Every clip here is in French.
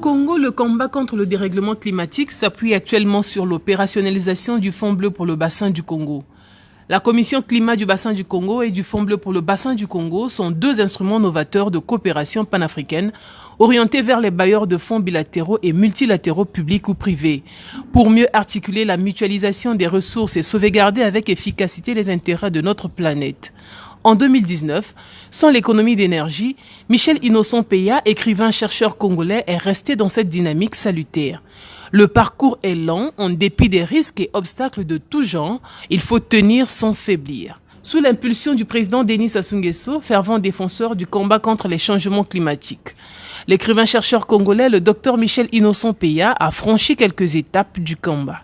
Congo, le combat contre le dérèglement climatique s'appuie actuellement sur l'opérationnalisation du Fonds bleu pour le bassin du Congo. La Commission climat du bassin du Congo et du Fonds bleu pour le bassin du Congo sont deux instruments novateurs de coopération panafricaine orientés vers les bailleurs de fonds bilatéraux et multilatéraux publics ou privés, pour mieux articuler la mutualisation des ressources et sauvegarder avec efficacité les intérêts de notre planète. En 2019, sans l'économie d'énergie, Michel Innocent Peya, écrivain-chercheur congolais, est resté dans cette dynamique salutaire. Le parcours est lent, en dépit des risques et obstacles de tout genre, il faut tenir sans faiblir. Sous l'impulsion du président Denis Sassou Nguesso, fervent défenseur du combat contre les changements climatiques, l'écrivain-chercheur congolais, le docteur Michel Innocent Peya, a franchi quelques étapes du combat.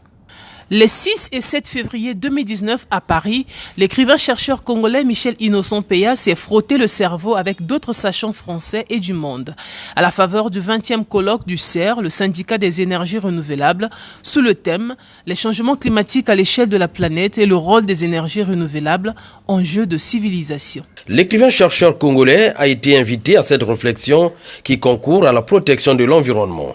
Les 6 et 7 février 2019 à Paris, l'écrivain-chercheur congolais Michel Innocent Peya s'est frotté le cerveau avec d'autres sachants français et du monde, à la faveur du 20e colloque du CER, le syndicat des énergies renouvelables, sous le thème « Les changements climatiques à l'échelle de la planète et le rôle des énergies renouvelables, enjeux de civilisation ». L'écrivain-chercheur congolais a été invité à cette réflexion qui concourt à la protection de l'environnement.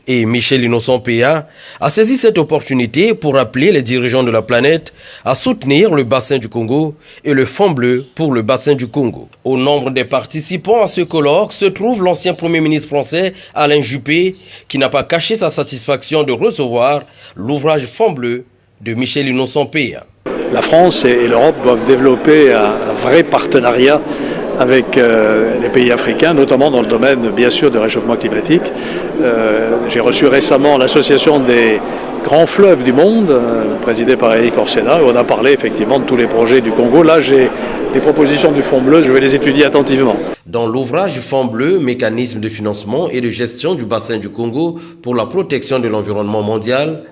Et Michel Innocent Peya a saisi cette opportunité pour appeler les dirigeants de la planète à soutenir le bassin du Congo et le Fonds bleu pour le bassin du Congo. Au nombre des participants à ce colloque se trouve l'ancien Premier ministre français Alain Juppé, qui n'a pas caché sa satisfaction de recevoir l'ouvrage Fonds bleu de Michel Innocent Peya. La France et l'Europe doivent développer un vrai partenariat avec les pays africains, notamment dans le domaine, bien sûr, du réchauffement climatique. J'ai reçu récemment l'association des grands fleuves du monde, présidée par Eric Orsena, où on a parlé effectivement de tous les projets du Congo. Là, j'ai des propositions du Fonds bleu, je vais les étudier attentivement. Dans l'ouvrage du Fonds bleu, mécanisme de financement et de gestion du bassin du Congo pour la protection de l'environnement mondial,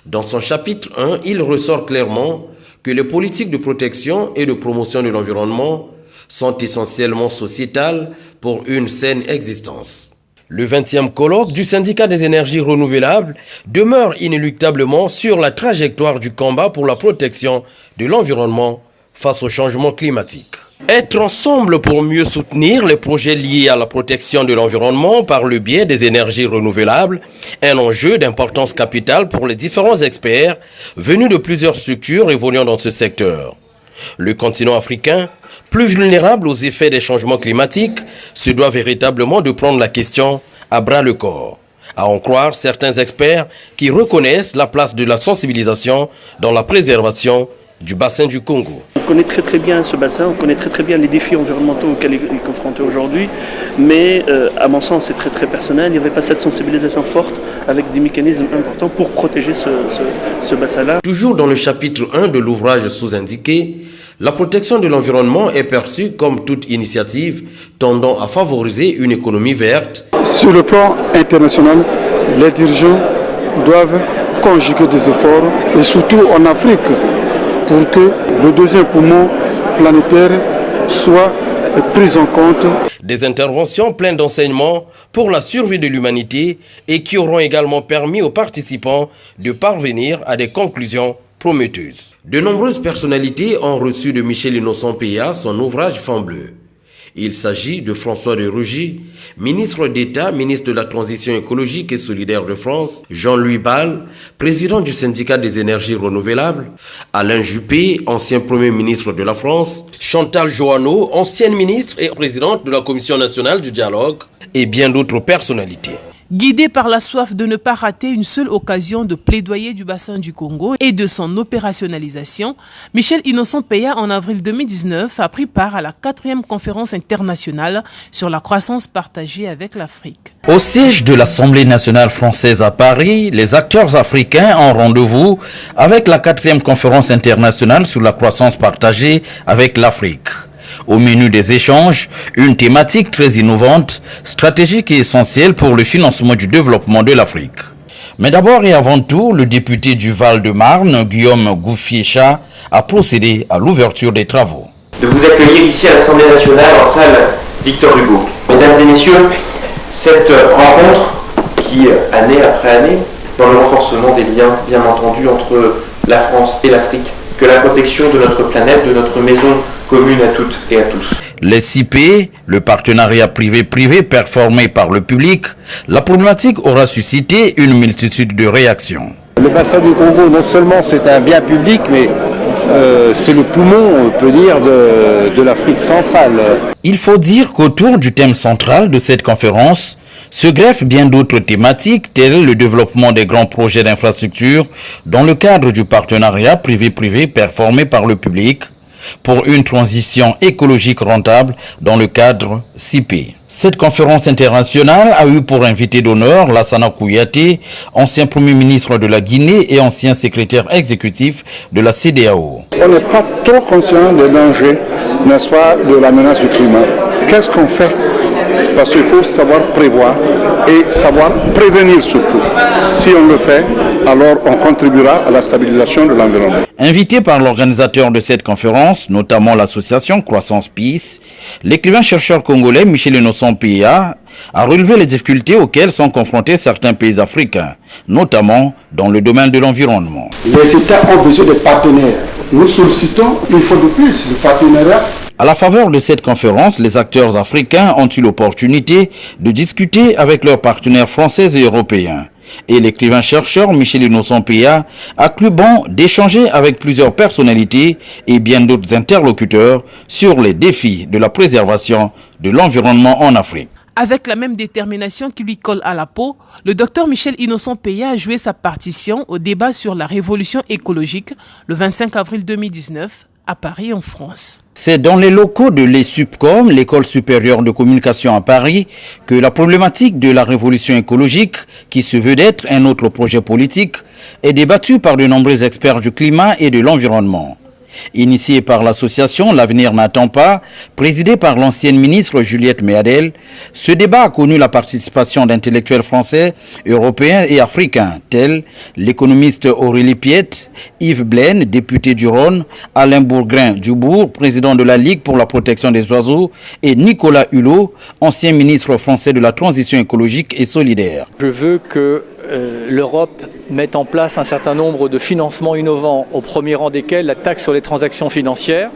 dans son chapitre 1, il ressort clairement que les politiques de protection et de promotion de l'environnement sont essentiellement sociétales pour une saine existence. Le 20e colloque du syndicat des énergies renouvelables demeure inéluctablement sur la trajectoire du combat pour la protection de l'environnement face au changement climatique. Être ensemble pour mieux soutenir les projets liés à la protection de l'environnement par le biais des énergies renouvelables, un enjeu d'importance capitale pour les différents experts venus de plusieurs structures évoluant dans ce secteur. Le continent africain, plus vulnérable aux effets des changements climatiques, se doit véritablement de prendre la question à bras-le-corps. À en croire certains experts qui reconnaissent la place de la sensibilisation dans la préservation du bassin du Congo. On connaît très bien ce bassin, on connaît très bien les défis environnementaux auxquels il est confronté aujourd'hui, mais à mon sens c'est très personnel, il n'y avait pas cette sensibilisation forte avec des mécanismes importants pour protéger ce bassin-là. Toujours dans le chapitre 1 de l'ouvrage sous-indiqué, la protection de l'environnement est perçue comme toute initiative tendant à favoriser une économie verte. Sur le plan international, les dirigeants doivent conjuguer des efforts, et surtout en Afrique, pour que le deuxième poumon planétaire soit pris en compte. Des interventions pleines d'enseignements pour la survie de l'humanité et qui auront également permis aux participants de parvenir à des conclusions prometteuses. De nombreuses personnalités ont reçu de Michel Innocent Peya son ouvrage Fonds bleu. Il s'agit de François de Rugy, ministre d'État, ministre de la Transition écologique et solidaire de France, Jean-Louis Ball, président du syndicat des énergies renouvelables, Alain Juppé, ancien Premier ministre de la France, Chantal Joanneau, ancienne ministre et présidente de la Commission nationale du dialogue, et bien d'autres personnalités. Guidé par la soif de ne pas rater une seule occasion de plaidoyer du bassin du Congo et de son opérationnalisation, Michel Innocent Peya, en avril 2019, a pris part à la 4e conférence internationale sur la croissance partagée avec l'Afrique. Au siège de l'Assemblée nationale française à Paris, les acteurs africains ont rendez-vous avec la 4e conférence internationale sur la croissance partagée avec l'Afrique. Au menu des échanges, une thématique très innovante, stratégique et essentielle pour le financement du développement de l'Afrique. Mais d'abord et avant tout, le député du Val-de-Marne, Guillaume Gouffiécha, a procédé à l'ouverture des travaux. De vous accueillir ici à l'Assemblée nationale en salle Victor Hugo. Mesdames et messieurs, cette rencontre qui, année après année, dans le renforcement des liens, bien entendu, entre la France et l'Afrique, que la protection de notre planète, de notre maison commune à toutes et à tous. Les CIP, le partenariat privé-privé performé par le public, la problématique aura suscité une multitude de réactions. Le bassin du Congo, non seulement c'est un bien public, mais c'est le poumon, on peut dire, de l'Afrique centrale. Il faut dire qu'autour du thème central de cette conférence se greffent bien d'autres thématiques telles le développement des grands projets d'infrastructure dans le cadre du partenariat privé-privé performé par le public pour une transition écologique rentable dans le cadre CIP. Cette conférence internationale a eu pour invité d'honneur Lassana Kouyaté, ancien Premier ministre de la Guinée et ancien secrétaire exécutif de la CEDEAO. On n'est pas trop conscient des dangers, n'est-ce pas, de la menace du climat. Qu'est-ce qu'on fait? Parce qu'il faut savoir prévoir et savoir prévenir surtout. Si on le fait, alors on contribuera à la stabilisation de l'environnement. Invité par l'organisateur de cette conférence, notamment l'association Croissance Peace, l'écrivain-chercheur congolais Michel Innocent Péa a relevé les difficultés auxquelles sont confrontés certains pays africains, notamment dans le domaine de l'environnement. Les États ont besoin de partenaires. Nous sollicitons une fois de plus de partenariat. À la faveur de cette conférence, les acteurs africains ont eu l'opportunité de discuter avec leurs partenaires français et européens. Et l'écrivain-chercheur Michel Innocent Péa a cru bon d'échanger avec plusieurs personnalités et bien d'autres interlocuteurs sur les défis de la préservation de l'environnement en Afrique. Avec la même détermination qui lui colle à la peau, le docteur Michel Innocent Péa a joué sa partition au débat sur la révolution écologique le 25 avril 2019 à Paris, en France. C'est dans les locaux de l'ESUPCOM, l'école supérieure de communication à Paris, que la problématique de la révolution écologique, qui se veut d'être un autre projet politique, est débattue par de nombreux experts du climat et de l'environnement. Initié par l'association L'Avenir n'attend pas, présidée par l'ancienne ministre Juliette Méadel, ce débat a connu la participation d'intellectuels français, européens et africains, tels l'économiste Aurélie Piette, Yves Blaine, député du Rhône, Alain Bourgrin-Dubourg, président de la Ligue pour la protection des oiseaux, et Nicolas Hulot, ancien ministre français de la transition écologique et solidaire. Je veux que l'Europe mette en place un certain nombre de financements innovants, au premier rang desquels la taxe sur les transactions financières.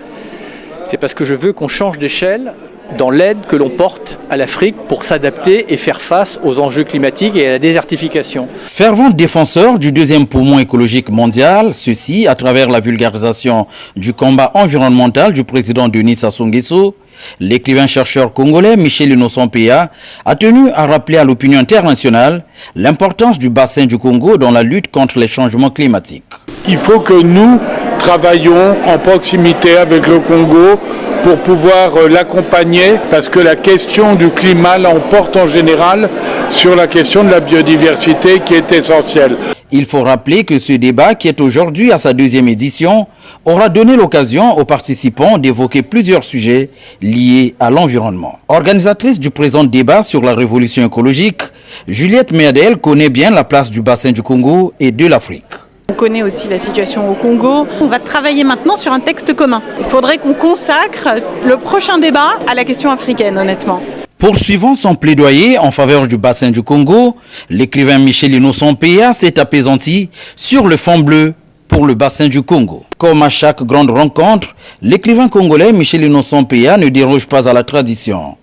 C'est parce que je veux qu'on change d'échelle dans l'aide que l'on porte à l'Afrique pour s'adapter et faire face aux enjeux climatiques et à la désertification. Fervent défenseur du deuxième poumon écologique mondial, ceci à travers la vulgarisation du combat environnemental du président Denis Sassou Nguesso, l'écrivain-chercheur congolais Michel Innocent Péa a tenu à rappeler à l'opinion internationale l'importance du bassin du Congo dans la lutte contre les changements climatiques. Il faut que nous travaillions en proximité avec le Congo pour pouvoir l'accompagner, parce que la question du climat l'emporte en général sur la question de la biodiversité qui est essentielle. Il faut rappeler que ce débat, qui est aujourd'hui à sa deuxième édition, aura donné l'occasion aux participants d'évoquer plusieurs sujets liés à l'environnement. Organisatrice du présent débat sur la révolution écologique, Juliette Méadel connaît bien la place du bassin du Congo et de l'Afrique. On connaît aussi la situation au Congo. On va travailler maintenant sur un texte commun. Il faudrait qu'on consacre le prochain débat à la question africaine, honnêtement. Poursuivant son plaidoyer en faveur du bassin du Congo, l'écrivain Michel Innocent Péa s'est apaisanti sur le fond bleu pour le bassin du Congo. Comme à chaque grande rencontre, l'écrivain congolais Michel Innocent Péa ne déroge pas à la tradition.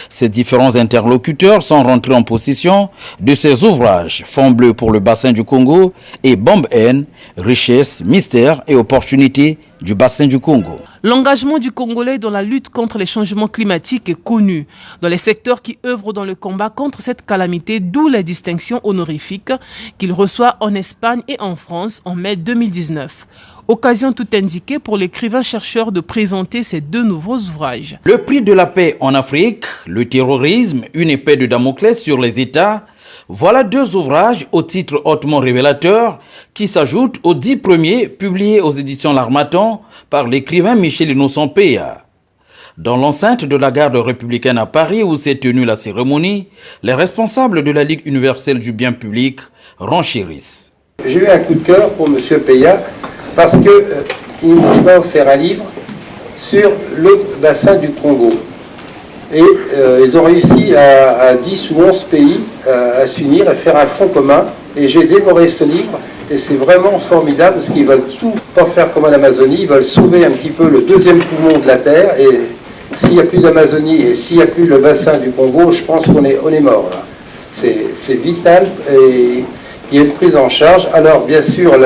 Ces différents interlocuteurs sont rentrés en possession de ses ouvrages Fond bleu pour le bassin du Congo et Bombe N, richesse, mystère et opportunités du bassin du Congo. L'engagement du Congolais dans la lutte contre les changements climatiques est connu dans les secteurs qui œuvrent dans le combat contre cette calamité, d'où la distinction honorifique qu'il reçoit en Espagne et en France en mai 2019. Occasion tout indiquée pour l'écrivain-chercheur de présenter ses deux nouveaux ouvrages. Le prix de la paix en Afrique, le terrorisme, une épée de Damoclès sur les États. Voilà deux ouvrages au titre hautement révélateur qui s'ajoutent aux 10 premiers publiés aux éditions L'Harmattan par l'écrivain Michel Innocent Péa. Dans l'enceinte de la garde républicaine à Paris où s'est tenue la cérémonie, les responsables de la Ligue universelle du bien public renchérissent. J'ai eu un coup de cœur pour M. Péa parce qu'il m'a offert un livre sur le bassin du Congo. Et ils ont réussi à 10 ou 11 pays à s'unir et faire un front commun. Et j'ai dévoré ce livre et c'est vraiment formidable parce qu'ils veulent tout pas faire comme en Amazonie. Ils veulent sauver un petit peu le deuxième poumon de la Terre et s'il n'y a plus d'Amazonie et s'il n'y a plus le bassin du Congo, je pense qu'on est mort. Là. C'est vital et il y a une prise en charge. Alors, bien sûr,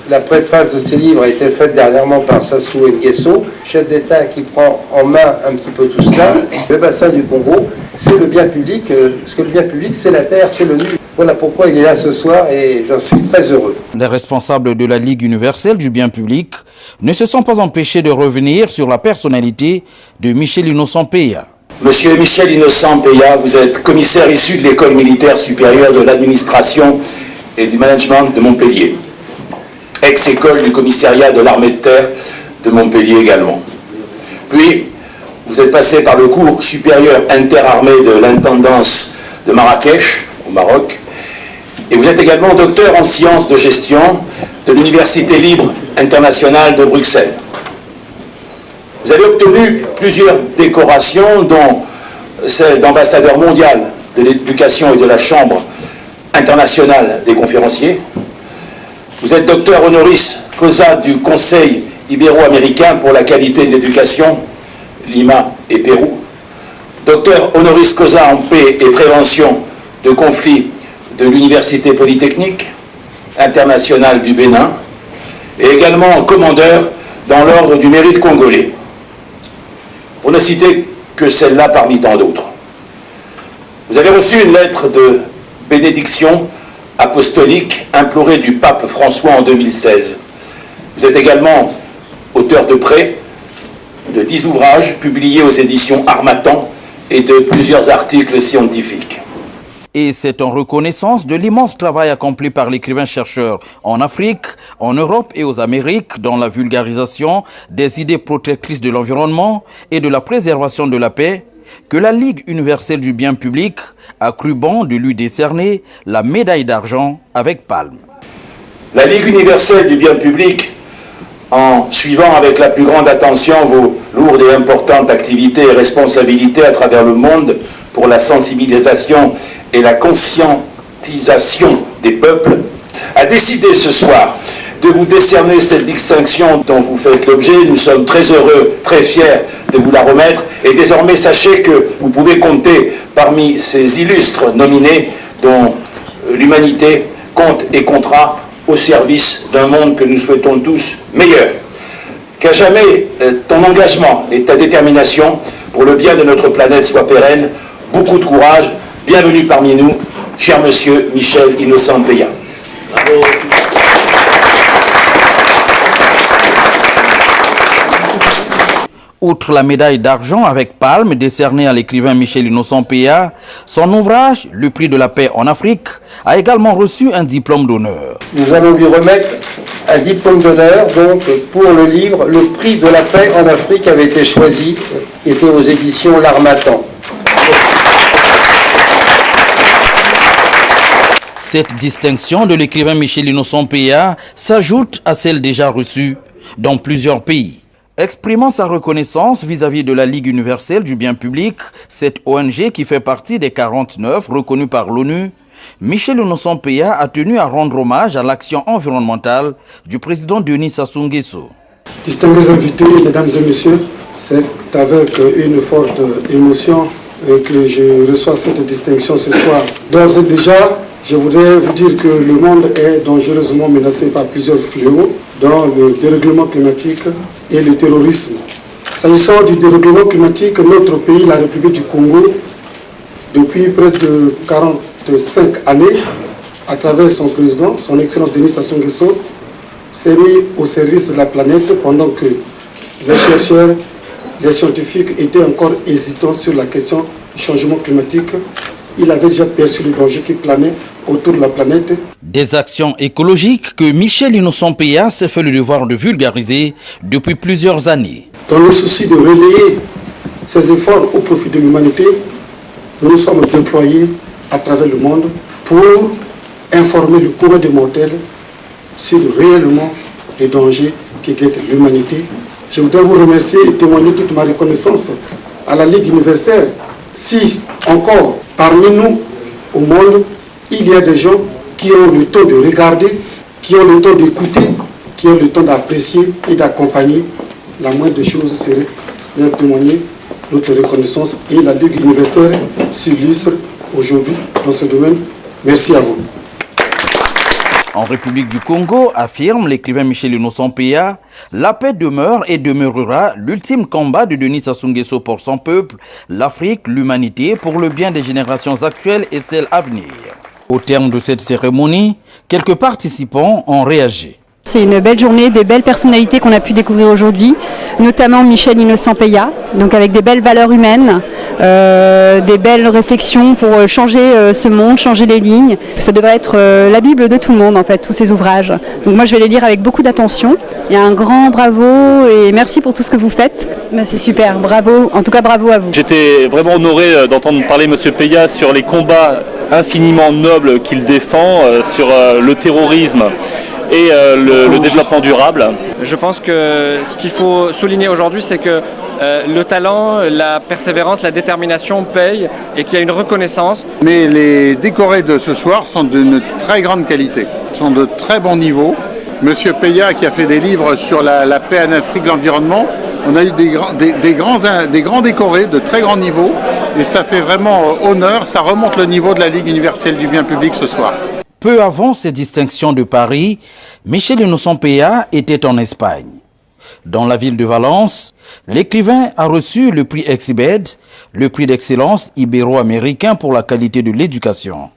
la préface de ce livre a été faite dernièrement par Sassou Nguesso, chef d'État qui prend en main un petit peu tout cela. Le bassin du Congo, c'est le bien public, parce que le bien public, c'est la terre, c'est l'ONU. Voilà pourquoi il est là ce soir et j'en suis très heureux. Les responsables de la Ligue universelle du bien public ne se sont pas empêchés de revenir sur la personnalité de Michel Innocent Peya. Monsieur Michel Innocent Peya, vous êtes commissaire issu de l'école militaire supérieure de l'administration et du management de Montpellier. Ex-école du commissariat de l'armée de terre de Montpellier également. Puis, vous êtes passé par le cours supérieur interarmée de l'intendance de Marrakech, au Maroc, et vous êtes également docteur en sciences de gestion de l'Université libre internationale de Bruxelles. Vous avez obtenu plusieurs décorations, dont celle d'ambassadeur mondial de l'éducation et de la Chambre internationale des conférenciers. Vous êtes docteur honoris causa du Conseil ibéro-américain pour la qualité de l'éducation, Lima et Pérou. Docteur honoris causa en paix et prévention de conflits de l'Université polytechnique internationale du Bénin et également commandeur dans l'ordre du mérite congolais. Pour ne citer que celle-là parmi tant d'autres. Vous avez reçu une lettre de bénédiction apostolique implorée du pape François en 2016. Vous êtes également auteur de près de 10 ouvrages publiés aux éditions Harmattan et de plusieurs articles scientifiques. Et c'est en reconnaissance de l'immense travail accompli par l'écrivain-chercheur en Afrique, en Europe et aux Amériques dans la vulgarisation des idées protectrices de l'environnement et de la préservation de la paix que la Ligue universelle du bien public a cru bon de lui décerner la médaille d'argent avec palme. La Ligue universelle du bien public, en suivant avec la plus grande attention vos lourdes et importantes activités et responsabilités à travers le monde pour la sensibilisation et la conscientisation des peuples, a décidé ce soir de vous décerner cette distinction dont vous faites l'objet. Nous sommes très heureux, très fiers de vous la remettre. Et désormais, sachez que vous pouvez compter parmi ces illustres nominés dont l'humanité compte et comptera au service d'un monde que nous souhaitons tous meilleur. Qu'à jamais ton engagement et ta détermination pour le bien de notre planète soient pérennes. Beaucoup de courage. Bienvenue parmi nous, cher monsieur Michel Innocent Peya. Bravo. Outre la médaille d'argent avec palme décernée à l'écrivain Michel Innocent Peya, son ouvrage, Le prix de la paix en Afrique, a également reçu un diplôme d'honneur. Nous allons lui remettre un diplôme d'honneur donc pour le livre Le prix de la paix en Afrique avait été choisi, qui était aux éditions L'Harmattan. Cette distinction de l'écrivain Michel Innocent Peya s'ajoute à celle déjà reçue dans plusieurs pays. Exprimant sa reconnaissance vis-à-vis de la Ligue universelle du bien public, cette ONG qui fait partie des 49 reconnus par l'ONU, Michel Innocent Peya a tenu à rendre hommage à l'action environnementale du président Denis Sassou Nguesso. Distingués invités, mesdames et messieurs, c'est avec une forte émotion que je reçois cette distinction ce soir. D'ores et déjà, je voudrais vous dire que le monde est dangereusement menacé par plusieurs fléaux, dont le dérèglement climatique et le terrorisme. S'agissant du dérèglement climatique, notre pays, la République du Congo, depuis près de 45 années, à travers son président, son Excellence Denis Sassou Nguesso, s'est mis au service de la planète pendant que les chercheurs, les scientifiques étaient encore hésitants sur la question du changement climatique. Il avait déjà perçu le danger qui planait autour de la planète. Des actions écologiques que Michel Innocent Peya s'est fait le devoir de vulgariser depuis plusieurs années. Dans le souci de relayer ces efforts au profit de l'humanité, nous nous sommes déployés à travers le monde pour informer le commun des mortels sur réellement les dangers qui guettent l'humanité. Je voudrais vous remercier et témoigner toute ma reconnaissance à la Ligue universelle. Si encore parmi nous, au monde, il y a des gens qui ont le temps de regarder, qui ont le temps d'écouter, qui ont le temps d'apprécier et d'accompagner, la moindre des choses serait et à témoigner notre reconnaissance et la Ligue universelle s'illustre aujourd'hui dans ce domaine. Merci à vous. En République du Congo, affirme l'écrivain Michel Innocent Peya, la paix demeure et demeurera l'ultime combat de Denis Sassou Nguesso pour son peuple, l'Afrique, l'humanité, pour le bien des générations actuelles et celles à venir. Au terme de cette cérémonie, quelques participants ont réagi. C'est une belle journée, des belles personnalités qu'on a pu découvrir aujourd'hui, notamment Michel Innocent Peya, donc avec des belles valeurs humaines, des belles réflexions pour changer ce monde, changer les lignes. Ça devrait être la Bible de tout le monde en fait, tous ces ouvrages. Donc moi je vais les lire avec beaucoup d'attention. Et un grand bravo et merci pour tout ce que vous faites. C'est super, bravo, en tout cas bravo à vous. J'étais vraiment honoré d'entendre parler M. Peya sur les combats infiniment nobles qu'il défend, sur le terrorisme et le développement durable. Je pense que ce qu'il faut souligner aujourd'hui, c'est que le talent, la persévérance, la détermination payent et qu'il y a une reconnaissance. Mais les décorés de ce soir sont d'une très grande qualité, sont de très bons niveaux. Monsieur Peya qui a fait des livres sur la paix en Afrique, l'environnement, on a eu des grands décorés de très grand niveau et ça fait vraiment honneur, ça remonte le niveau de la Ligue universelle du bien public ce soir. Peu avant ces distinctions de Paris, Michel Innocent Peya était en Espagne. Dans la ville de Valence, l'écrivain a reçu le prix Exibed, le prix d'excellence ibéro-américain pour la qualité de l'éducation.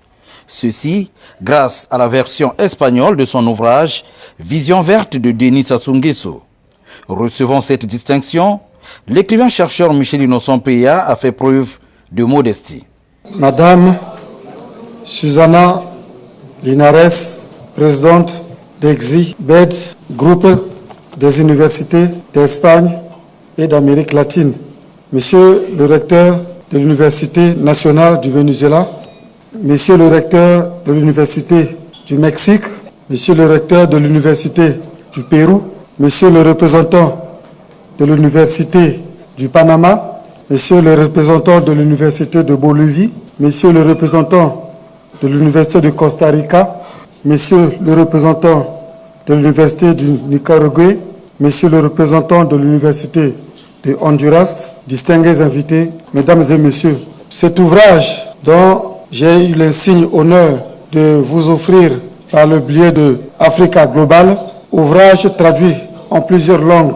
Ceci grâce à la version espagnole de son ouvrage Vision verte de Denis Sassou Nguesso. Recevant cette distinction, l'écrivain-chercheur Michel Innocent Peya a fait preuve de modestie. Madame Susana Linares, présidente d'Exibed, groupe des universités d'Espagne et d'Amérique latine. Monsieur le recteur de l'Université nationale du Venezuela, Monsieur le recteur de l'Université du Mexique, Monsieur le recteur de l'Université du Pérou, Monsieur le représentant de l'Université du Panama, Monsieur le représentant de l'Université de Bolivie, Monsieur le représentant de l'Université de Costa Rica, Monsieur le représentant de l'Université du Nicaragua, Monsieur le représentant de l'Université de Honduras, distingués invités, Mesdames et Messieurs, cet ouvrage dont j'ai eu l'insigne honneur de vous offrir par le biais de Africa Global, ouvrage traduit en plusieurs langues.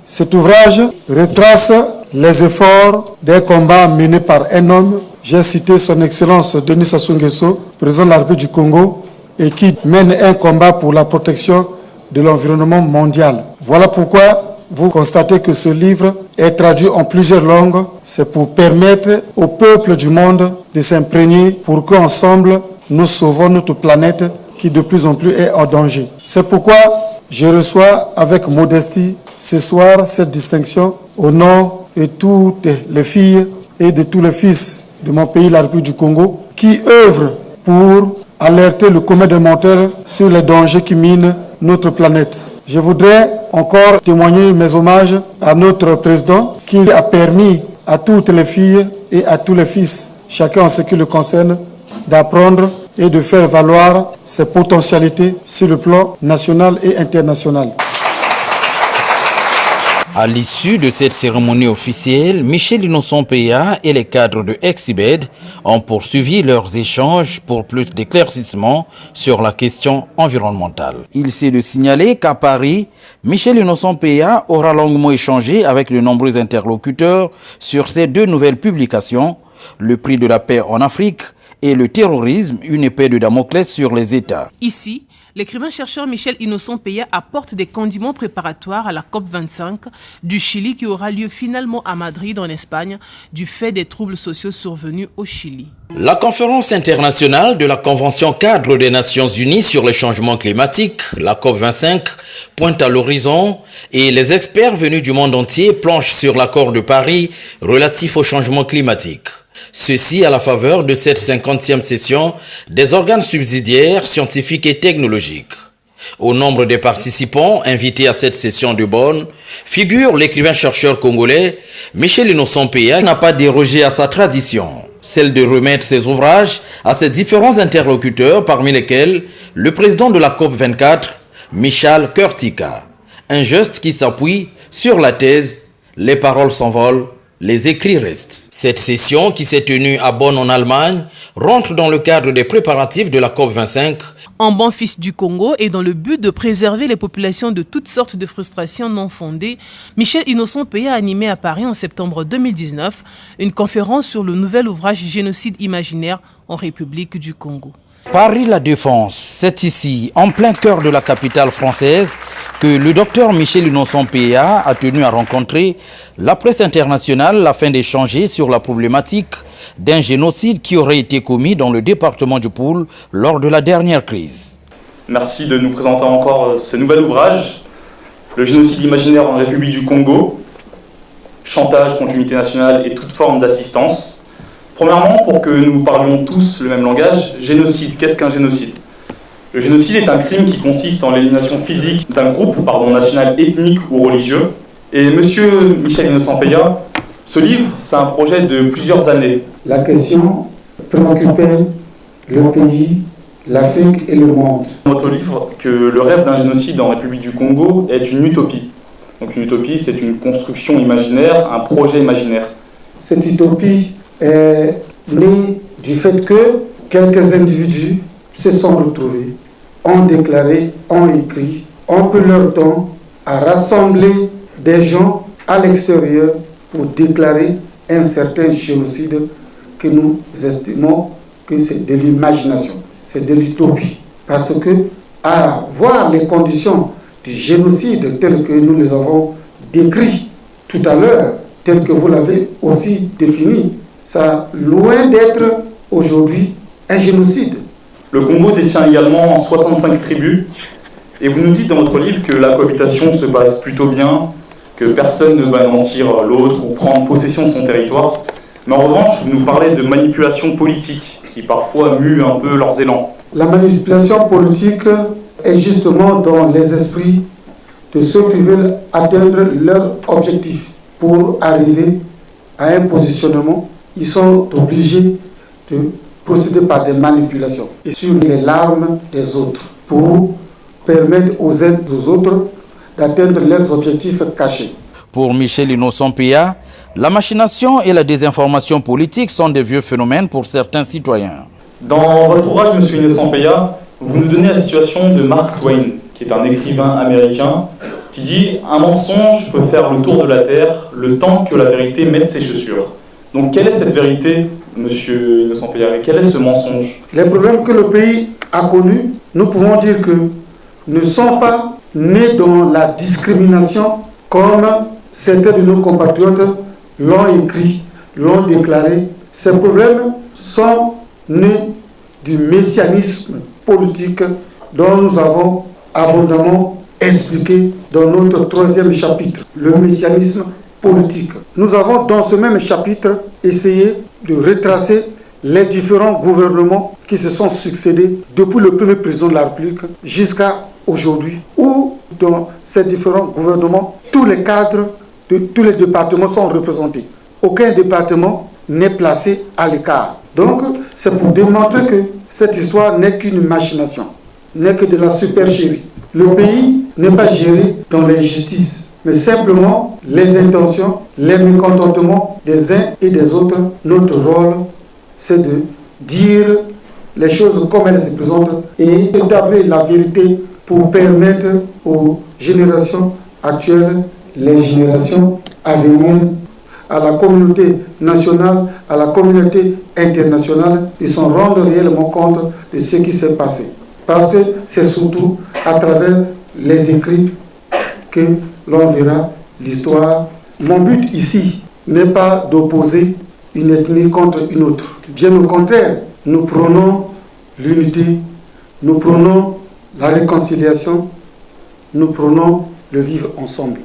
Cet ouvrage retrace les efforts des combats menés par un homme. J'ai cité son Excellence Denis Sassou Nguesso, président de la République du Congo, et qui mène un combat pour la protection de l'environnement mondial. Voilà pourquoi vous constatez que ce livre est traduit en plusieurs langues. C'est pour permettre au peuple du monde de s'imprégner pour qu'ensemble, nous sauvons notre planète qui de plus en plus est en danger. C'est pourquoi je reçois avec modestie ce soir cette distinction au nom de toutes les filles et de tous les fils de mon pays, la République du Congo, qui œuvrent pour alerter le commun des mortels sur les dangers qui minent notre planète. Je voudrais encore témoigner mes hommages à notre président qui a permis à toutes les filles et à tous les fils, chacun en ce qui le concerne, d'apprendre et de faire valoir ses potentialités sur le plan national et international. À l'issue de cette cérémonie officielle, Michel Innocent Peya et les cadres de Exibed ont poursuivi leurs échanges pour plus d'éclaircissements sur la question environnementale. Il s'est de signaler qu'à Paris, Michel Innocent Peya aura longuement échangé avec de nombreux interlocuteurs sur ces deux nouvelles publications, le prix de la paix en Afrique et le terrorisme, une épée de Damoclès sur les États. Ici, l'écrivain-chercheur Michel Innocent Peya apporte des condiments préparatoires à la COP25 du Chili qui aura lieu finalement à Madrid en Espagne du fait des troubles sociaux survenus au Chili. La conférence internationale de la Convention cadre des Nations Unies sur le changement climatique, la COP25, pointe à l'horizon et les experts venus du monde entier planchent sur l'accord de Paris relatif au changement climatique. Ceci à la faveur de cette 50e session des organes subsidiaires, scientifiques et technologiques. Au nombre des participants invités à cette session de Bonn figure l'écrivain-chercheur congolais Michel Innocent Peya qui n'a pas dérogé à sa tradition, celle de remettre ses ouvrages à ses différents interlocuteurs, parmi lesquels le président de la COP24, Michal Kurtika. Un geste qui s'appuie sur la thèse Les paroles s'envolent, les écrits restent. Cette session, qui s'est tenue à Bonn en Allemagne, rentre dans le cadre des préparatifs de la COP25. En bon fils du Congo et dans le but de préserver les populations de toutes sortes de frustrations non fondées, Michel Innocent Peya a animé à Paris en septembre 2019 une conférence sur le nouvel ouvrage Génocide imaginaire en République du Congo. Paris La Défense, c'est ici, en plein cœur de la capitale française, que le docteur Michel Innocent Peya a tenu à rencontrer la presse internationale afin d'échanger sur la problématique d'un génocide qui aurait été commis dans le département du Poul lors de la dernière crise. Merci de nous présenter encore ce nouvel ouvrage, Le génocide imaginaire en République du Congo, chantage contre l'unité nationale et toute forme d'assistance. Premièrement, pour que nous parlions tous le même langage, génocide, qu'est-ce qu'un génocide ? Le génocide est un crime qui consiste en l'élimination physique d'un groupe national, ethnique ou religieux. Et monsieur Michel Innocent Peya, ce livre, c'est un projet de plusieurs années. La question préoccupait le pays, l'Afrique et le monde. Votre livre, que le rêve d'un génocide en République du Congo est une utopie. Donc une utopie, c'est une construction imaginaire, un projet imaginaire. Cette utopie est née du fait que quelques individus se sont retrouvés, ont déclaré, ont écrit, ont pris leur temps à rassembler des gens à l'extérieur pour déclarer un certain génocide que nous estimons que c'est de l'imagination, c'est de l'utopie. Parce que, à voir les conditions du génocide telles que nous les avons décrites tout à l'heure, telles que vous l'avez aussi définies, ça loin d'être aujourd'hui un génocide. Le Congo détient également 65 tribus, et vous nous dites dans votre livre que la cohabitation se passe plutôt bien, que personne ne va anéantir l'autre ou prendre possession de son territoire. Mais en revanche, vous nous parlez de manipulation politique, qui parfois mue un peu leurs élans. La manipulation politique est justement dans les esprits de ceux qui veulent atteindre leur objectif. Pour arriver à un positionnement, ils sont obligés de procéder par des manipulations et sur les larmes des autres pour permettre aux uns aux autres d'atteindre leurs objectifs cachés. Pour Michel Innocent Peya, la machination et la désinformation politique sont des vieux phénomènes pour certains citoyens. Dans votre ouvrage, M. Innocent Peya, vous nous donnez la situation de Mark Twain, qui est un écrivain américain, qui dit « Un mensonge peut faire le tour de la Terre le temps que la vérité mette ses chaussures ». Donc quelle est cette vérité, M. Innocent Peya, quel est ce mensonge? Les problèmes que le pays a connus, nous pouvons dire que ne sont pas nés dans la discrimination comme certains de nos compatriotes l'ont écrit, l'ont déclaré. Ces problèmes sont nés du messianisme politique dont nous avons abondamment expliqué dans notre 3e chapitre, le messianisme politique. Nous avons dans ce même chapitre essayé de retracer les différents gouvernements qui se sont succédés depuis le premier président de la République jusqu'à aujourd'hui, où dans ces différents gouvernements, tous les cadres de tous les départements sont représentés. Aucun département n'est placé à l'écart. Donc, c'est pour démontrer que cette histoire n'est qu'une machination, n'est que de la supercherie. Le pays n'est pas géré dans l'injustice, mais simplement les intentions, les mécontentements des uns et des autres. Notre rôle, c'est de dire les choses comme elles se présentent et établir la vérité pour permettre aux générations actuelles, les générations à venir, à la communauté nationale, à la communauté internationale, de s'en rendre réellement compte de ce qui s'est passé. Parce que c'est surtout à travers les écrits que l'on verra l'histoire. Mon but ici n'est pas d'opposer une ethnie contre une autre. Bien au contraire, nous prônons l'unité, nous prônons la réconciliation, nous prônons le vivre ensemble.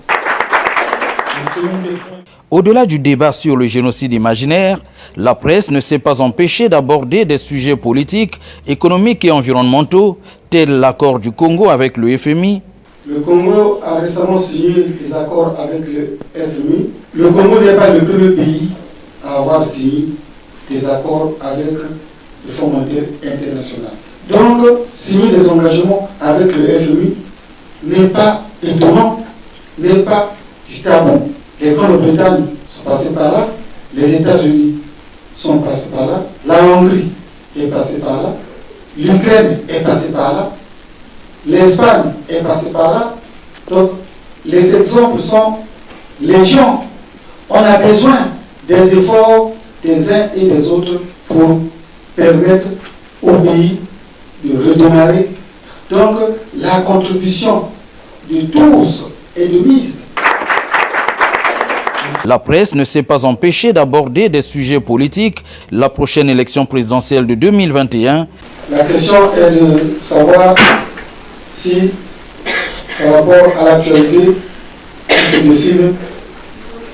Au-delà du débat sur le génocide imaginaire, la presse ne s'est pas empêchée d'aborder des sujets politiques, économiques et environnementaux, tels l'accord du Congo avec le FMI. Le Congo a récemment signé des accords avec le FMI. Le Congo n'est pas le premier pays à avoir signé des accords avec le Fonds monétaire international. Donc, signer des engagements avec le FMI n'est pas étonnant, n'est pas tabou. les Grande-Bretagne sont passés par là, les États-Unis sont passés par là, la Hongrie est passée par là, l'Ukraine est passée par là, l'Espagne est passée par là. Donc, les exemples sont légion. On a besoin des efforts des uns et des autres pour permettre au pays de redémarrer. Donc, la contribution de tous est de mise. La presse ne s'est pas empêchée d'aborder des sujets politiques. La prochaine élection présidentielle de 2021. La question est de savoir si, par rapport à l'actualité, il se décide,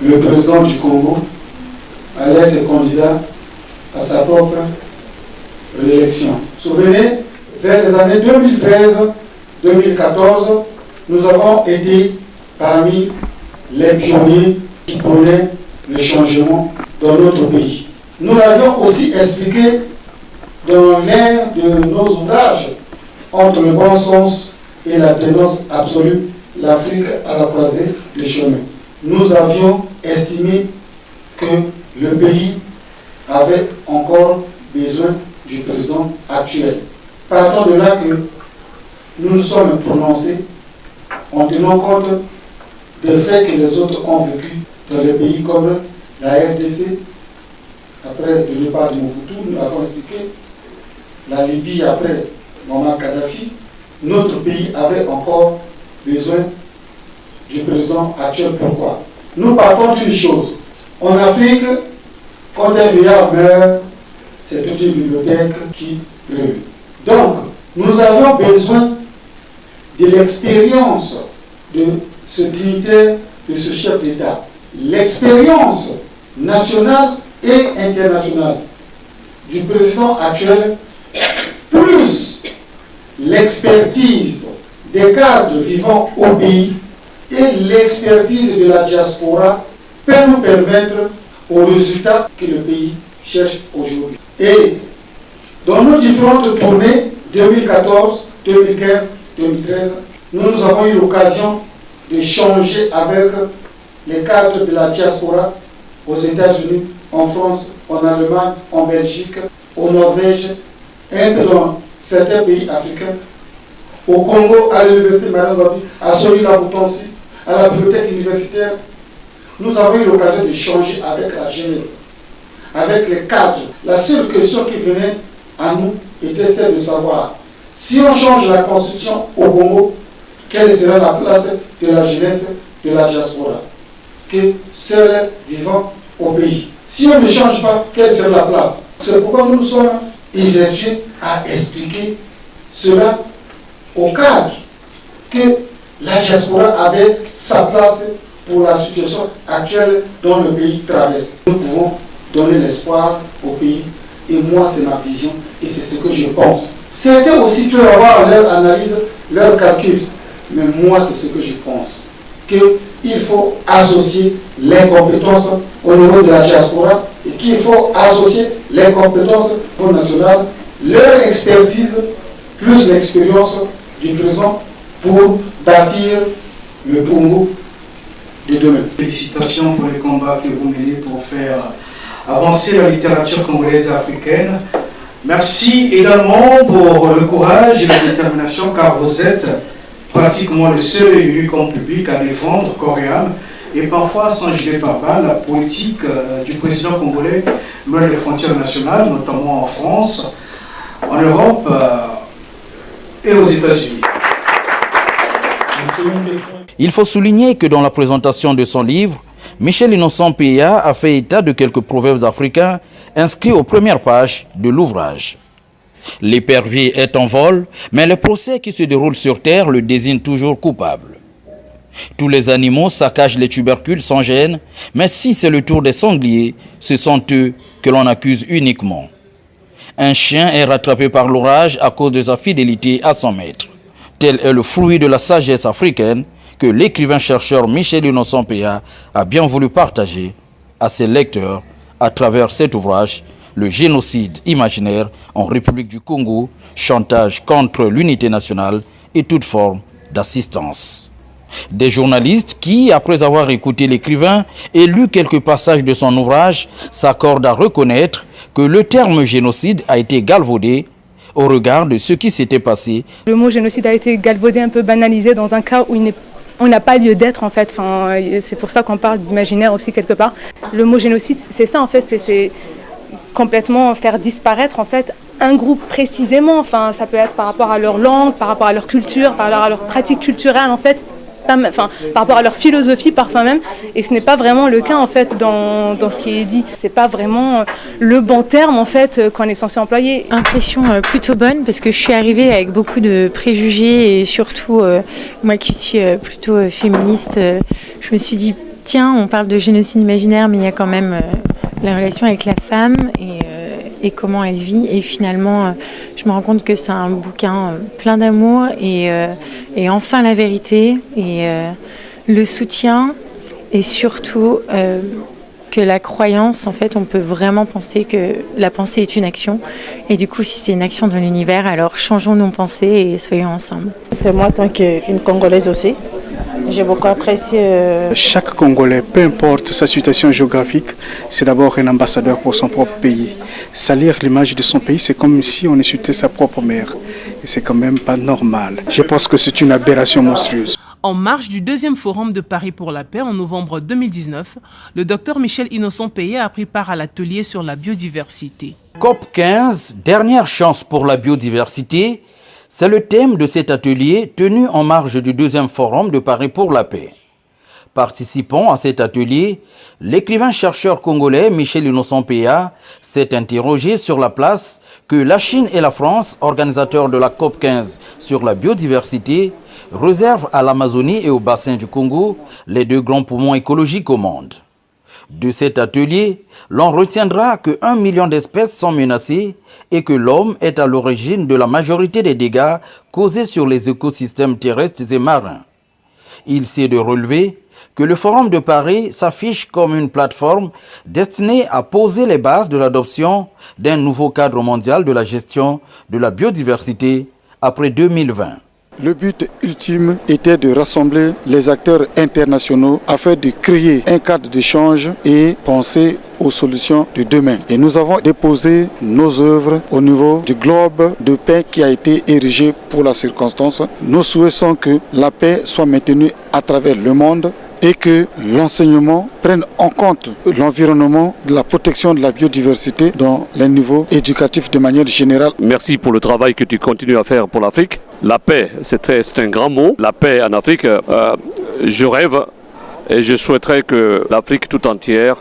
le président du Congo allait être candidat à sa propre réélection. Souvenez, vers les années 2013-2014, nous avons été parmi les pionniers qui prônaient le changement dans notre pays. Nous l'avions aussi expliqué dans l'un de nos ouvrages, Entre le bon sens et la dénonce absolue, l'Afrique à la croisée des chemins. Nous avions estimé que le pays avait encore besoin du président actuel. Partons de là que nous nous sommes prononcés en tenant compte des faits que les autres ont vécu dans les pays comme la RDC, après le départ de Mobutu, nous l'avons expliqué, la Libye après Muammar Kadhafi. Notre pays avait encore besoin du président actuel. Pourquoi? Nous partons d'une chose. En Afrique, quand un vieillard meurt, c'est toute une bibliothèque qui brûle. Donc, nous avons besoin de l'expérience de ce dignitaire, de ce chef d'État. L'expérience nationale et internationale du président actuel, plus l'expertise des cadres vivant au pays et l'expertise de la diaspora peut nous permettre aux résultats que le pays cherche aujourd'hui. Et dans nos différentes tournées, 2014, 2015, 2013, nous avons eu l'occasion d'échanger avec les cadres de la diaspora aux États-Unis, en France, en Allemagne, en Belgique, au Norvège, un peu dans certains pays africains, au Congo, à l'université Marie-Gabi, à Soli-la-Boutonsi, à la bibliothèque universitaire. Nous avons eu l'occasion d'échanger avec la jeunesse, avec les cadres. La seule question qui venait à nous était celle de savoir si on change la constitution au Congo, quelle sera la place de la jeunesse de la diaspora, que celle vivant au pays. Si on ne change pas, quelle sera la place? C'est pourquoi nous sommes évergés à expliquer cela au cadre, que la diaspora avait sa place pour la situation actuelle dont le pays traverse. Nous pouvons donner l'espoir au pays, et moi c'est ma vision, et c'est ce que je pense. Certains aussi peuvent avoir leur analyse, leur calcul, mais moi c'est ce que je pense, qu'il faut associer les compétences au niveau de la diaspora, et qu'il faut associer les compétences au niveau national, leur expertise, plus l'expérience du présent pour bâtir le Congo de demain. Félicitations pour les combats que vous menez pour faire avancer la littérature congolaise et africaine. Merci également pour le courage et la détermination, car vous êtes pratiquement le seul élu comme public à défendre corps et âme, et parfois sans gilet pare-balles, la politique du président congolais loin des frontières nationales, notamment en France, en Europe et aux États-Unis. Il faut souligner que dans la présentation de son livre, Michel Innocent Peya a fait état de quelques proverbes africains inscrits aux premières pages de l'ouvrage. L'épervier est en vol, mais le procès qui se déroule sur terre le désigne toujours coupable. Tous les animaux saccagent les tubercules sans gêne, mais si c'est le tour des sangliers, ce sont eux que l'on accuse uniquement. Un chien est rattrapé par l'orage à cause de sa fidélité à son maître. Tel est le fruit de la sagesse africaine que l'écrivain-chercheur Michel Innocent Peya a bien voulu partager à ses lecteurs à travers cet ouvrage, Le génocide imaginaire en République du Congo, chantage contre l'unité nationale et toute forme d'assistance. Des journalistes qui, après avoir écouté l'écrivain et lu quelques passages de son ouvrage, s'accordent à reconnaître que le terme génocide a été galvaudé au regard de ce qui s'était passé. Le mot génocide a été galvaudé, un peu banalisé dans un cas où on n'a pas lieu d'être en fait. Enfin, c'est pour ça qu'on parle d'imaginaire aussi quelque part. Le mot génocide, c'est ça en fait, c'est complètement faire disparaître en fait un groupe précisément. Enfin, ça peut être par rapport à leur langue, par rapport à leur culture, par rapport à leur pratique culturelle en fait. Enfin, par rapport à leur philosophie parfois même, et ce n'est pas vraiment le cas en fait dans ce qui est dit. C'est pas vraiment le bon terme en fait qu'on est censé employer. Impression plutôt bonne parce que je suis arrivée avec beaucoup de préjugés et surtout moi qui suis plutôt féministe, je me suis dit tiens, on parle de génocide imaginaire mais il y a quand même la relation avec la femme et comment elle vit, et finalement je me rends compte que c'est un bouquin plein d'amour et enfin la vérité et le soutien, et surtout que la croyance, en fait on peut vraiment penser que la pensée est une action, et du coup si c'est une action dans l'univers, alors changeons nos pensées et soyons ensemble. C'est moi, tant qu'une Congolaise aussi, j'ai beaucoup apprécié. Chaque Congolais, peu importe sa situation géographique, c'est d'abord un ambassadeur pour son propre pays. Salir l'image de son pays, c'est comme si on insultait sa propre mère. Et c'est quand même pas normal. Je pense que c'est une aberration monstrueuse. En marge du deuxième forum de Paris pour la paix en novembre 2019, le docteur Michel Innocent Peya a pris part à l'atelier sur la biodiversité. COP 15, dernière chance pour la biodiversité. C'est le thème de cet atelier tenu en marge du deuxième forum de Paris pour la paix. Participant à cet atelier, l'écrivain-chercheur congolais Michel Innocent Peya s'est interrogé sur la place que la Chine et la France, organisateurs de la COP 15 sur la biodiversité, réservent à l'Amazonie et au bassin du Congo, les deux grands poumons écologiques au monde. De cet atelier, l'on retiendra que 1 million d'espèces sont menacées et que l'homme est à l'origine de la majorité des dégâts causés sur les écosystèmes terrestres et marins. Il s'est de relever que le Forum de Paris s'affiche comme une plateforme destinée à poser les bases de l'adoption d'un nouveau cadre mondial de la gestion de la biodiversité après 2020. Le but ultime était de rassembler les acteurs internationaux afin de créer un cadre d'échange et penser aux solutions de demain. Et nous avons déposé nos œuvres au niveau du globe de paix qui a été érigé pour la circonstance. Nous souhaitons que la paix soit maintenue à travers le monde et que l'enseignement prenne en compte l'environnement, la protection de la biodiversité dans les niveaux éducatifs de manière générale. Merci pour le travail que tu continues à faire pour l'Afrique. La paix, c'est un grand mot. La paix en Afrique, je rêve et je souhaiterais que l'Afrique tout entière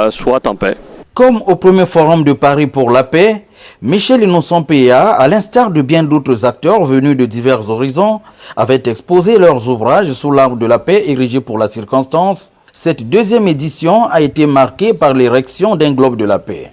soit en paix. Comme au premier forum de Paris pour la paix, Michel Innocent Peya, à l'instar de bien d'autres acteurs venus de divers horizons, avait exposé leurs ouvrages sous l'arbre de la paix érigé pour la circonstance. Cette deuxième édition a été marquée par l'érection d'un globe de la paix.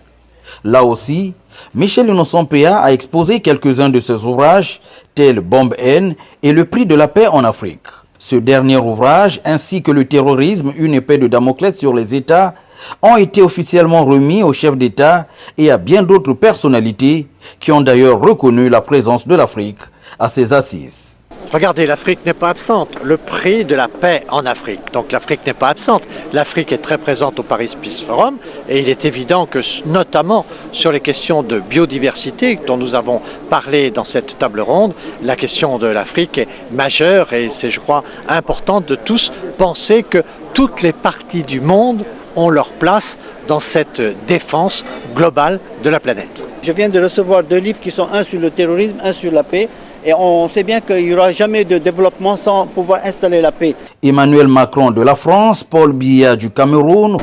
Là aussi, Michel Innocent Peya a exposé quelques-uns de ses ouvrages, tels Bombe N et le prix de la paix en Afrique. Ce dernier ouvrage, ainsi que le terrorisme, une épée de Damoclès sur les États, ont été officiellement remis au chef d'État et à bien d'autres personnalités qui ont d'ailleurs reconnu la présence de l'Afrique à ses assises. Regardez, l'Afrique n'est pas absente. Le prix de la paix en Afrique. Donc l'Afrique n'est pas absente. L'Afrique est très présente au Paris Peace Forum et il est évident que, notamment sur les questions de biodiversité dont nous avons parlé dans cette table ronde, la question de l'Afrique est majeure et c'est, je crois, important de tous penser que toutes les parties du monde ont leur place dans cette défense globale de la planète. Je viens de recevoir 2 livres qui sont un sur le terrorisme, un sur la paix. Et on sait bien qu'il n'y aura jamais de développement sans pouvoir installer la paix. Emmanuel Macron de la France, Paul Biya du Cameroun.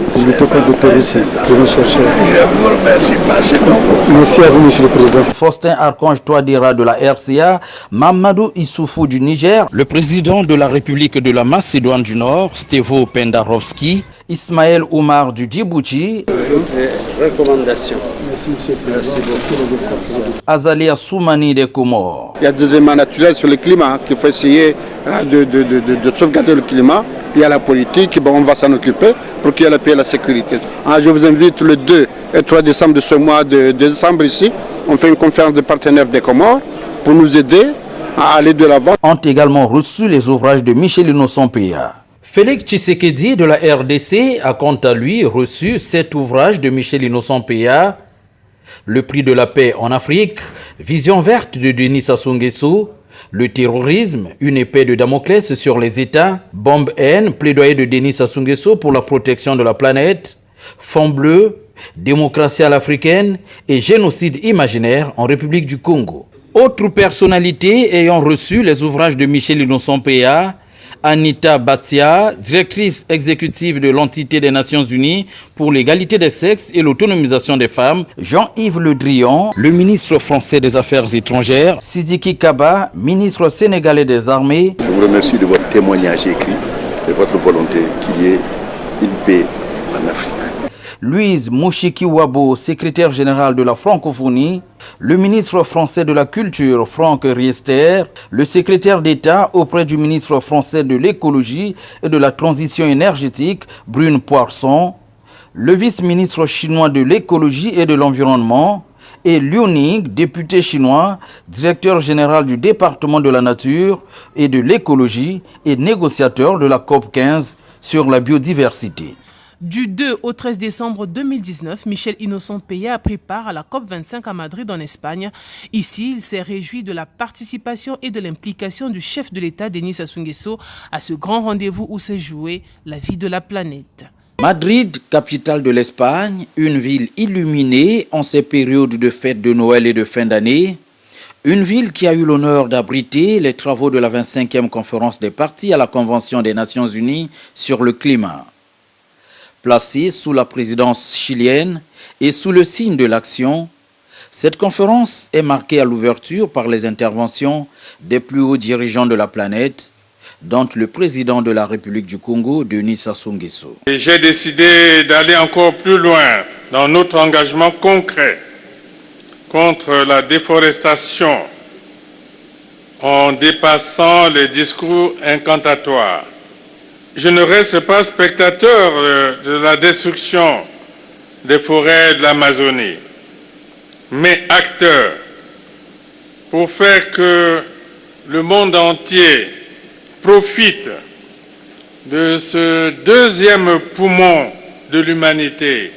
Merci à vous, Monsieur le Président. Faustin Archange Touadéra de la RCA, Mamadou Issoufou du Niger, le président de la République de la Macédoine du Nord, Stevo Pendarovski, Ismaël Oumar du Djibouti. Recommandations. Merci beaucoup. Azalia Soumani des Comores. Il y a des éléments naturels sur le climat qu'il faut essayer de sauvegarder le climat. Il y a la politique, on va s'en occuper pour qu'il y ait la paix et la sécurité. Je vous invite le 2 et 3 décembre de ce mois de décembre ici. On fait une conférence de partenaires des Comores pour nous aider à aller de l'avant. Ont également reçu les ouvrages de Michel Innocent Peya. Félix Tshisekedi de la RDC a quant à lui reçu 7 ouvrages de Michel Innocent Peya. Le prix de la paix en Afrique, Vision verte de Denis Sassou Nguesso, le terrorisme, une épée de Damoclès sur les États, Bombe haine, plaidoyer de Denis Sassou Nguesso pour la protection de la planète, Fond bleu, démocratie à l'africaine et génocide imaginaire en République du Congo. Autres personnalités ayant reçu les ouvrages de Michel Innocent Peya, Anita Batia, directrice exécutive de l'entité des Nations Unies pour l'égalité des sexes et l'autonomisation des femmes, Jean-Yves Le Drian, le ministre français des Affaires étrangères, Sidiki Kaba, ministre sénégalais des armées. Je vous remercie de votre témoignage écrit, de votre volonté qu'il y ait une paix en Afrique. Louise Mouchiki-Wabo, secrétaire générale de la francophonie, le ministre français de la Culture, Franck Riester, le secrétaire d'État auprès du ministre français de l'écologie et de la transition énergétique, Brune Poisson, le vice-ministre chinois de l'écologie et de l'environnement, et Liu Ning, député chinois, directeur général du département de la nature et de l'écologie et négociateur de la COP 15 sur la biodiversité. Du 2 au 13 décembre 2019, Michel Innocent Peya a pris part à la COP25 à Madrid en Espagne. Ici, il s'est réjoui de la participation et de l'implication du chef de l'État, Denis Sassou Nguesso, à ce grand rendez-vous où s'est jouée la vie de la planète. Madrid, capitale de l'Espagne, une ville illuminée en ces périodes de fêtes de Noël et de fin d'année. Une ville qui a eu l'honneur d'abriter les travaux de la 25e conférence des parties à la Convention des Nations Unies sur le climat. Placée sous la présidence chilienne et sous le signe de l'action, cette conférence est marquée à l'ouverture par les interventions des plus hauts dirigeants de la planète, dont le président de la République du Congo, Denis Sassou Nguesso. J'ai décidé d'aller encore plus loin dans notre engagement concret contre la déforestation en dépassant les discours incantatoires. Je ne reste pas spectateur de la destruction des forêts de l'Amazonie, mais acteur pour faire que le monde entier profite de ce deuxième poumon de l'humanité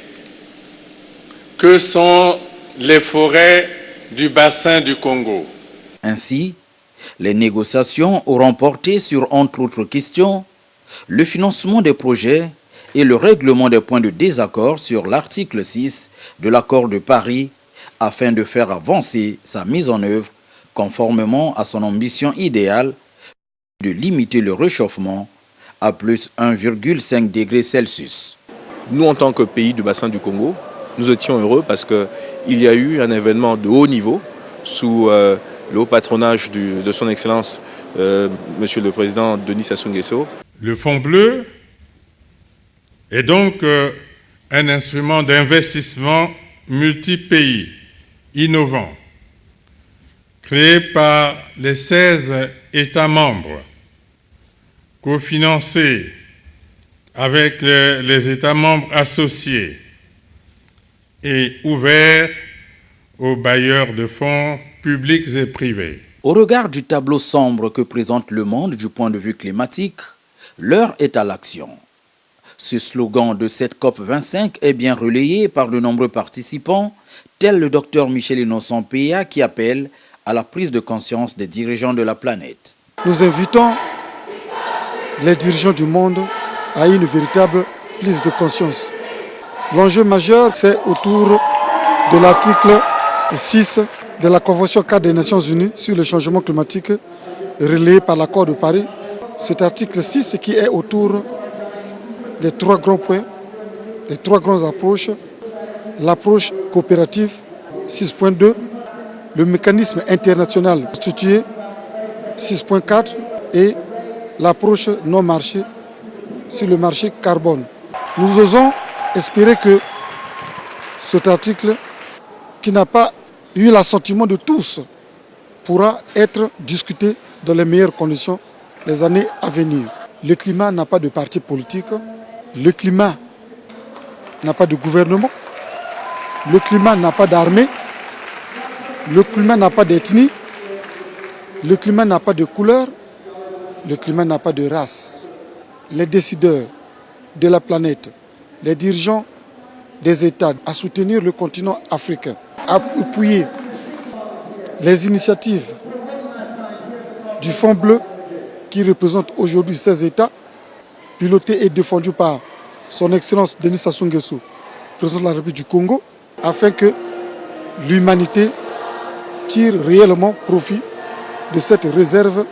que sont les forêts du bassin du Congo. Ainsi, les négociations auront porté sur, entre autres questions, le financement des projets et le règlement des points de désaccord sur l'article 6 de l'accord de Paris afin de faire avancer sa mise en œuvre conformément à son ambition idéale de limiter le réchauffement à plus 1,5 degré Celsius. Nous, en tant que pays du bassin du Congo, nous étions heureux parce qu'il y a eu un événement de haut niveau sous le haut patronage de son Excellence, Monsieur le Président Denis Sassou Nguesso. Le Fonds bleu est donc un instrument d'investissement multi-pays, innovant, créé par les 16 États membres, cofinancé avec les États membres associés et ouvert aux bailleurs de fonds publics et privés. Au regard du tableau sombre que présente le monde du point de vue climatique, l'heure est à l'action. Ce slogan de cette COP25 est bien relayé par de nombreux participants, tel le docteur Michel Innocent Peya qui appelle à la prise de conscience des dirigeants de la planète. Nous invitons les dirigeants du monde à une véritable prise de conscience. L'enjeu majeur, c'est autour de l'article 6 de la Convention cadre des Nations Unies sur le changement climatique relayé par l'accord de Paris. Cet article 6 qui est autour des 3 grands points, des 3 grandes approches. L'approche coopérative 6.2, le mécanisme international constitué 6.4 et l'approche non marché sur le marché carbone. Nous osons espérer que cet article, qui n'a pas eu l'assentiment de tous, pourra être discuté dans les meilleures conditions les années à venir. Le climat n'a pas de parti politique, le climat n'a pas de gouvernement, le climat n'a pas d'armée, le climat n'a pas d'ethnie, Le climat n'a pas de couleur, le climat n'a pas de race. Les décideurs de la planète, les dirigeants des États à soutenir le continent africain, à appuyer les initiatives du Fonds bleu qui représente aujourd'hui 16 États, piloté et défendu par son Excellence Denis Sassou Nguesso, président de la République du Congo, afin que l'humanité tire réellement profit de cette réserve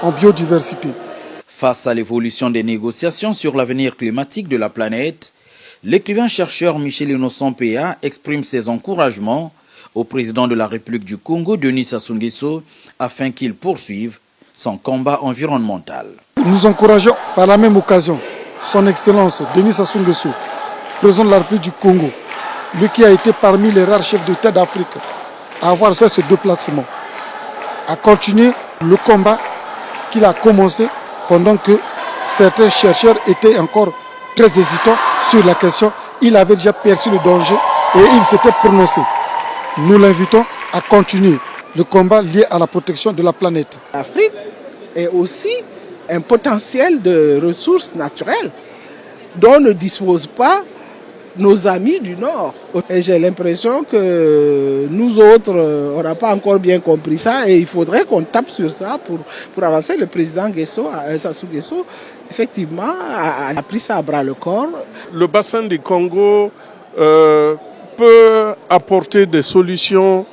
en biodiversité. Face à l'évolution des négociations sur l'avenir climatique de la planète, l'écrivain-chercheur Michel Innocent Peya exprime ses encouragements au président de la République du Congo, Denis Sassou Nguesso, afin qu'il poursuive son combat environnemental. Nous encourageons par la même occasion son Excellence Denis Sassou Nguesso, président de la République du Congo, lui qui a été parmi les rares chefs d'État d'Afrique à avoir fait ce déplacement, à continuer le combat qu'il a commencé pendant que certains chercheurs étaient encore très hésitants sur la question. Il avait déjà perçu le danger et il s'était prononcé. Nous l'invitons à continuer le combat lié à la protection de la planète. L'Afrique est aussi un potentiel de ressources naturelles dont ne disposent pas nos amis du Nord. Et j'ai l'impression que nous autres, on n'a pas encore bien compris ça et il faudrait qu'on tape sur ça pour avancer. Le président Sassou Nguesso, effectivement, a pris ça à bras le corps. Le bassin du Congo peut apporter des solutions,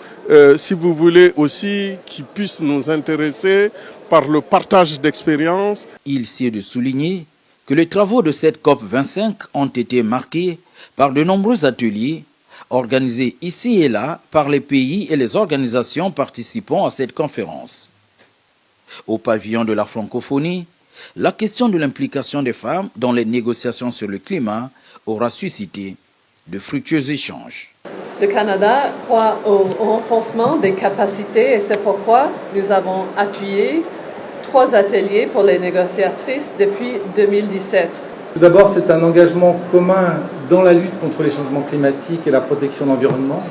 si vous voulez aussi, qui puissent nous intéresser par le partage d'expériences. Il sied de souligner que les travaux de cette COP25 ont été marqués par de nombreux ateliers organisés ici et là par les pays et les organisations participant à cette conférence. Au pavillon de la francophonie, la question de l'implication des femmes dans les négociations sur le climat aura suscité de fructueux échanges. Le Canada croit au renforcement des capacités et c'est pourquoi nous avons appuyé 3 ateliers pour les négociatrices depuis 2017. Tout d'abord, c'est un engagement commun dans la lutte contre les changements climatiques et la protection de l'environnement.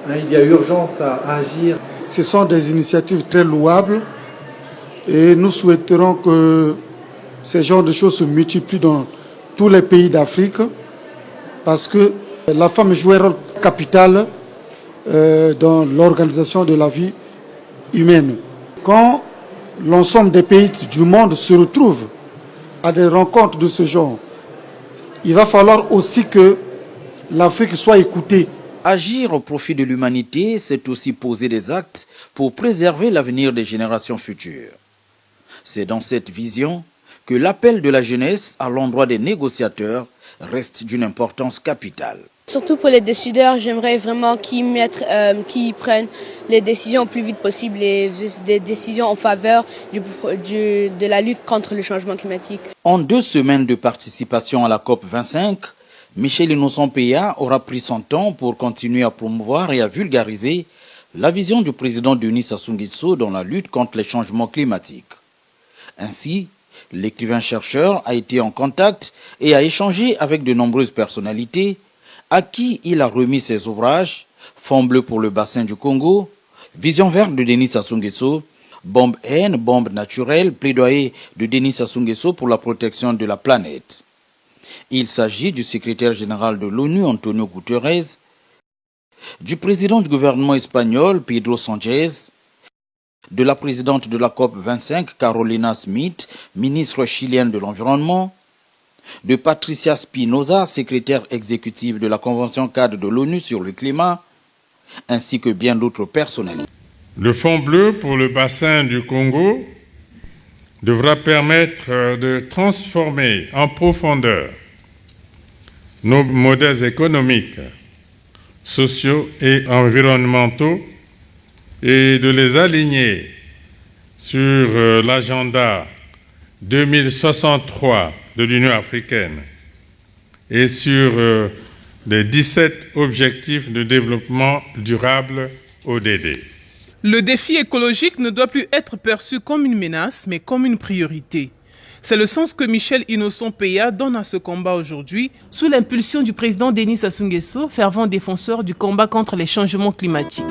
Il y a urgence à agir. Ce sont des initiatives très louables et nous souhaiterons que ces genres de choses se multiplient dans tous les pays d'Afrique parce que la femme joue un rôle capital dans l'organisation de la vie humaine. Quand l'ensemble des pays du monde se retrouvent à des rencontres de ce genre, il va falloir aussi que l'Afrique soit écoutée. Agir au profit de l'humanité, c'est aussi poser des actes pour préserver l'avenir des générations futures. C'est dans cette vision que l'appel de la jeunesse à l'endroit des négociateurs reste d'une importance capitale. Surtout pour les décideurs, j'aimerais vraiment qu'ils prennent les décisions le plus vite possible, des décisions en faveur de la lutte contre le changement climatique. En 2 semaines de participation à la COP25, Michel Innocent Peya aura pris son temps pour continuer à promouvoir et à vulgariser la vision du président Denis Sassou Nguesso dans la lutte contre les changements climatiques. Ainsi, l'écrivain-chercheur a été en contact et a échangé avec de nombreuses personnalités à qui il a remis ses ouvrages Fonds bleu pour le bassin du Congo, Vision verte de Denis Sassou Nguesso, Bombe haine, bombe naturelle, plaidoyer de Denis Sassou Nguesso pour la protection de la planète. Il s'agit du secrétaire général de l'ONU, Antonio Guterres, du président du gouvernement espagnol, Pedro Sánchez, de la présidente de la COP25, Carolina Smith, ministre chilienne de l'Environnement, de Patricia Spinoza, secrétaire exécutive de la Convention cadre de l'ONU sur le climat, ainsi que bien d'autres personnalités. Le Fonds bleu pour le bassin du Congo devra permettre de transformer en profondeur nos modèles économiques, sociaux et environnementaux et de les aligner sur l'agenda 2063 de l'Union africaine et sur les 17 objectifs de développement durable ODD. Le défi écologique ne doit plus être perçu comme une menace, mais comme une priorité. C'est le sens que Michel Innocent Peya donne à ce combat aujourd'hui, sous l'impulsion du président Denis Sassou Nguesso, fervent défenseur du combat contre les changements climatiques.